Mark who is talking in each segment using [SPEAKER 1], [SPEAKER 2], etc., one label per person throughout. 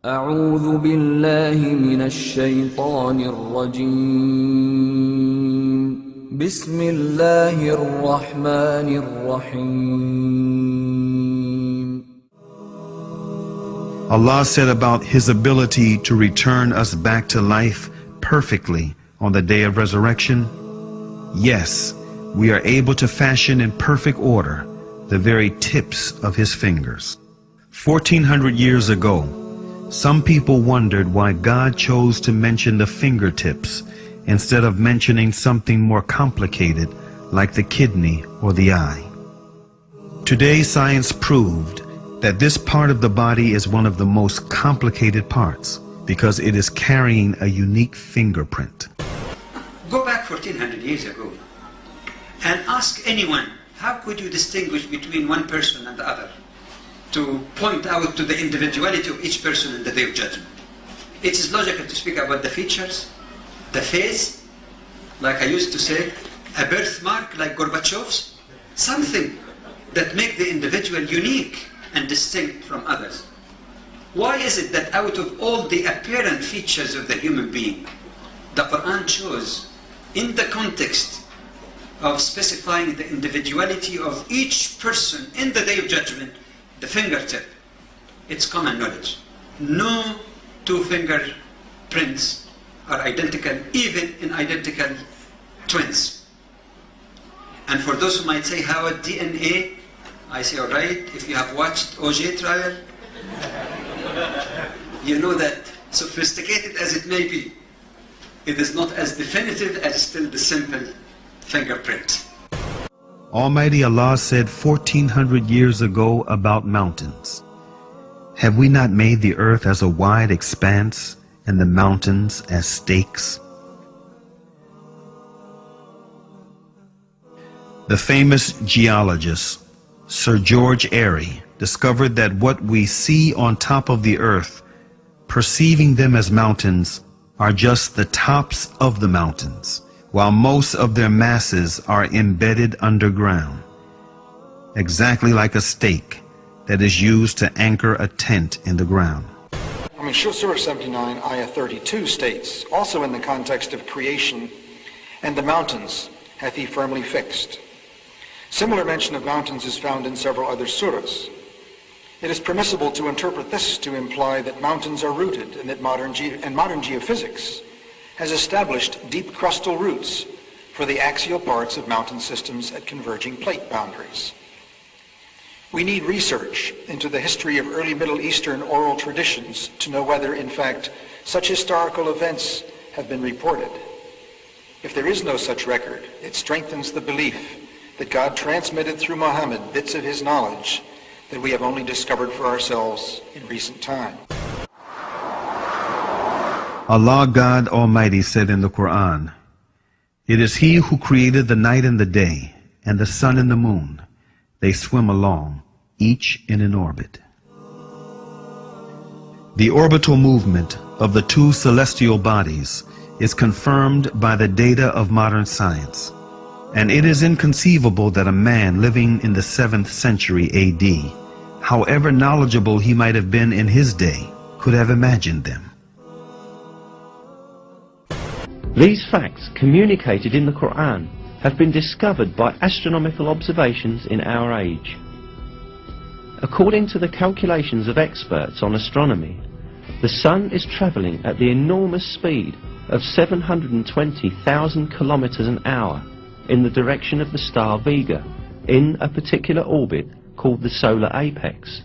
[SPEAKER 1] أعوذ بالله من الشيطان الرجيم بسم الله الرحمن الرحيم.
[SPEAKER 2] Allah said about His ability to return us back to life perfectly on the day of resurrection, yes, we are able to fashion in perfect order the very tips of His fingers. 1400 years ago, some people wondered why God chose to mention the fingertips instead of mentioning something more complicated like the kidney or the eye. Today, science proved that this part of the body is one of the most complicated parts because it is carrying a unique fingerprint.
[SPEAKER 3] Go back 1400 years ago and ask anyone, how could you distinguish between one person and the other, to point out to the individuality of each person in the Day of Judgment? It is logical to speak about the features, the face, like I used to say, a birthmark like Gorbachev's, something that make the individual unique and distinct from others. Why is it that out of all the apparent features of the human being, the Quran chose, in the context of specifying the individuality of each person in the Day of Judgment, the fingertip? It's common knowledge. No two fingerprints are identical, even in identical twins. And for those who might say, how a DNA? I say, all right, if you have watched OJ trial, you know that sophisticated as it may be, it is not as definitive as still the simple fingerprint.
[SPEAKER 2] Almighty Allah said 1400 years ago about mountains, "Have we not made the earth as a wide expanse and the mountains as stakes?" The famous geologist Sir George Airy discovered that what we see on top of the earth, perceiving them as mountains, are just the tops of the mountains, while most of their masses are embedded underground, exactly like a stake that is used to anchor a tent in the ground.
[SPEAKER 4] Surah 79, Ayah 32 states, also in the context of creation, "And the mountains hath he firmly fixed." Similar mention of mountains is found in several other surahs. It is permissible to interpret this to imply that mountains are rooted and that modern geophysics has established deep crustal roots for the axial parts of mountain systems at converging plate boundaries. We need research into the history of early Middle Eastern oral traditions to know whether, in fact, such historical events have been reported. If there is no such record, it strengthens the belief that God transmitted through Muhammad bits of his knowledge that we have only discovered for ourselves in recent time.
[SPEAKER 2] Allah God Almighty said in the Quran, "It is He who created the night and the day, and the sun and the moon. They swim along, each in an orbit." The orbital movement of the two celestial bodies is confirmed by the data of modern science, and it is inconceivable that a man living in the 7th century AD, however knowledgeable he might have been in his day, could have imagined them.
[SPEAKER 5] These facts communicated in the Quran have been discovered by astronomical observations in our age. According to the calculations of experts on astronomy, the Sun is travelling at the enormous speed of 720,000 kilometers an hour in the direction of the star Vega, in a particular orbit called the solar apex.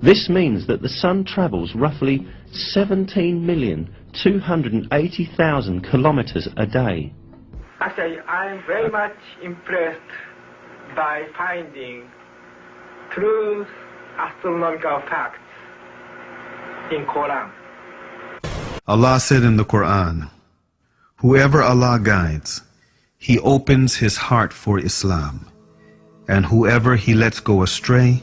[SPEAKER 5] This means that the Sun travels roughly 17,280,000 kilometers a day.
[SPEAKER 6] Actually, I'm very much impressed by finding true astronomical facts in Quran.
[SPEAKER 2] Allah said in the Quran, "Whoever Allah guides, He opens his heart for Islam, and whoever He lets go astray,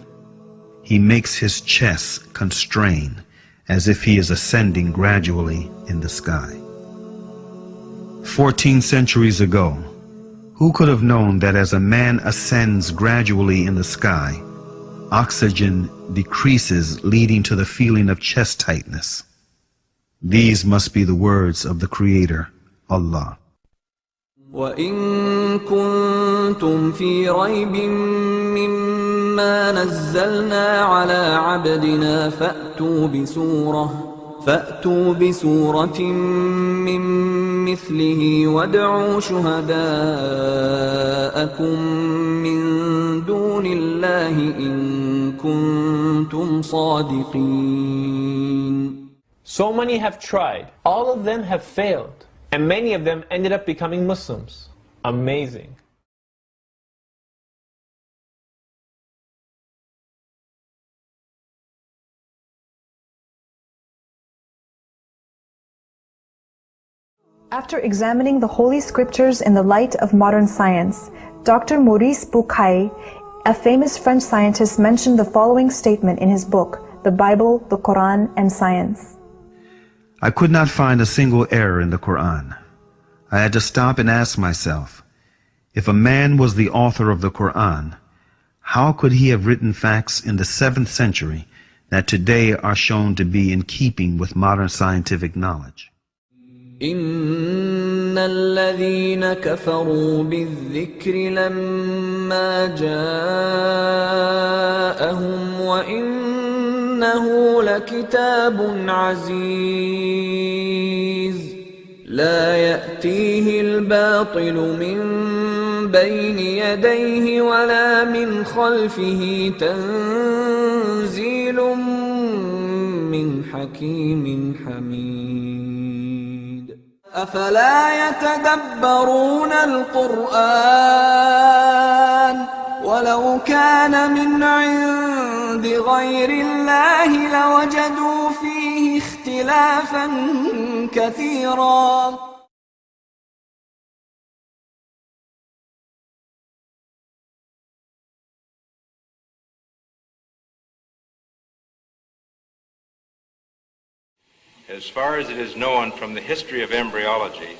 [SPEAKER 2] He makes his chest constrain as if he is ascending gradually in the sky." 14 centuries ago, who could have known that as a man ascends gradually in the sky, oxygen decreases, leading to the feeling of chest tightness. These must be the words of the Creator, Allah.
[SPEAKER 1] وَإِن كُنتُمْ فِي رَيْبٍ مِّمَّا نَزَّلْنَا عَلَى عَبْدِنَا فَأْتُوا بِسُورَةٍ مِّن مِّثْلِهِ وَادْعُوا شُهَدَاءَكُم مِّن دُونِ اللَّهِ إِن كُنتُمْ صَادِقِينَ.
[SPEAKER 7] So many have tried. All of them have failed. And many of them ended up becoming Muslims. Amazing.
[SPEAKER 8] After examining the Holy Scriptures in the light of modern science, Dr. Maurice Bucaille, a famous French scientist, mentioned the following statement in his book, The Bible, the Quran, and Science.
[SPEAKER 2] I could not find a single error in the Quran. I had to stop and ask myself, if a man was the author of the Quran, how could he have written facts in the 7th century that today are shown to be in keeping with modern scientific knowledge?
[SPEAKER 1] إِنَّ الَّذِينَ كَفَرُوا بِالذِّكْرِ لَمَّا جَاءَهُمْ وَإِنَّهُ لَكِتَابٌ عَزِيزٌ لا يأتيه الباطل من بين يديه ولا من خلفه تنزيل من حكيم حميد أفلا يتدبرون القرآن ولو كان من عند غير الله لوجدوا فيه اختلافا كثيرا.
[SPEAKER 9] As far as it is known from the history of embryology,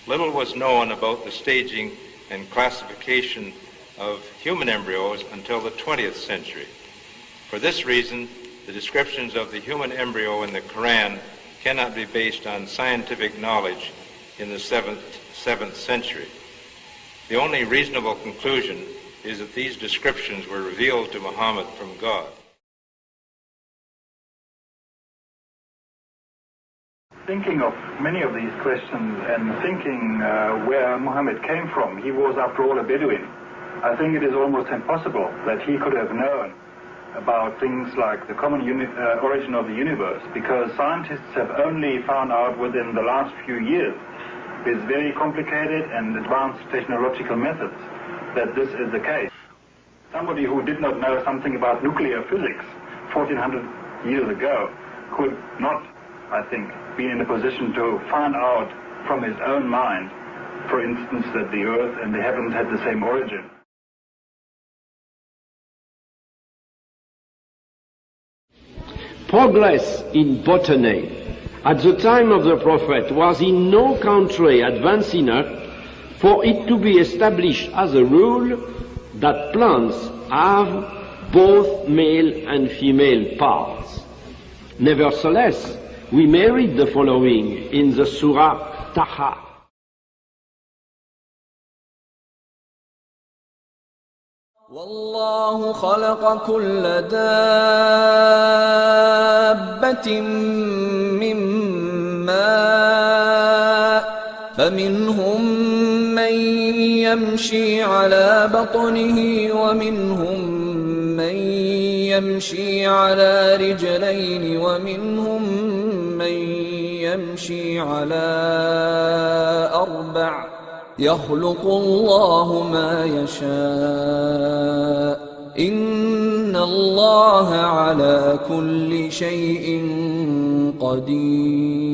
[SPEAKER 9] little was known about the staging and classification of human embryos until the 20th century. For this reason, the descriptions of the human embryo in the Quran cannot be based on scientific knowledge in the 7th century. The only reasonable conclusion is that these descriptions were revealed to Muhammad from God.
[SPEAKER 4] Thinking of many of these questions and thinking where Muhammad came from, he was after all a Bedouin. I think it is almost impossible that he could have known about things like the common origin of the universe, because scientists have only found out within the last few years, with very complicated and advanced technological methods, that this is the case. Somebody who did not know something about nuclear physics 1400 years ago could not, I think, be in a position to find out from his own mind, for instance, that the earth and the heavens had the same origin.
[SPEAKER 10] Progress in botany at the time of the Prophet was in no country advanced enough for it to be established as a rule that plants have both male and female parts. Nevertheless, we may read the following in the Surah Taha.
[SPEAKER 1] والله خلق كل دابة من ماء فمنهم من يمشي على بطنه ومنهم من يمشي على رجلين ومنهم من يمشي على أربع يخلق الله ما يشاء إن الله على كل شيء قدير.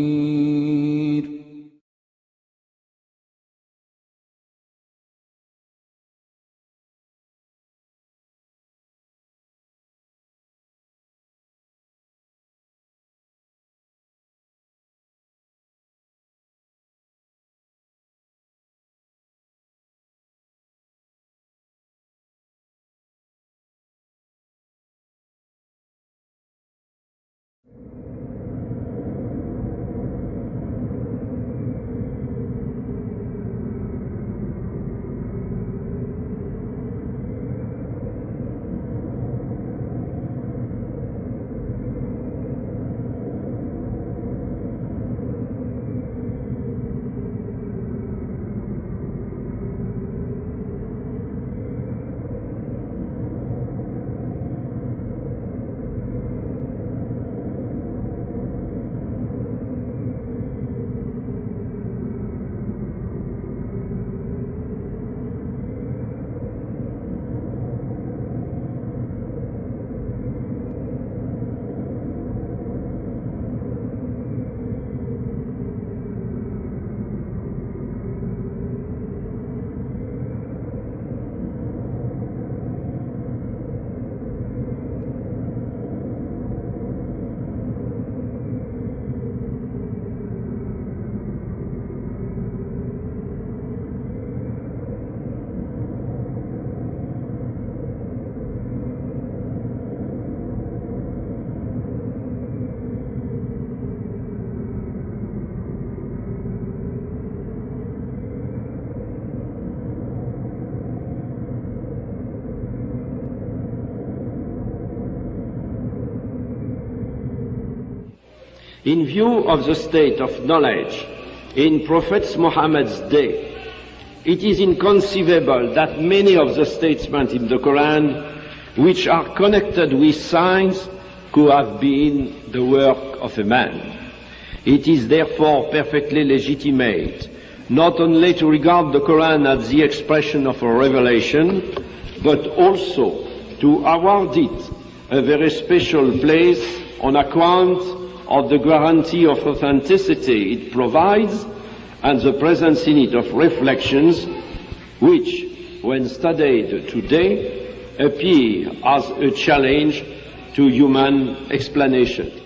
[SPEAKER 10] In view of the state of knowledge in Prophet Muhammad's day, it is inconceivable that many of the statements in the Quran which are connected with science could have been the work of a man. It is therefore perfectly legitimate not only to regard the Quran as the expression of a revelation, but also to award it a very special place on account of the guarantee of authenticity it provides and the presence in it of reflections which, when studied today, appear as a challenge to human explanation.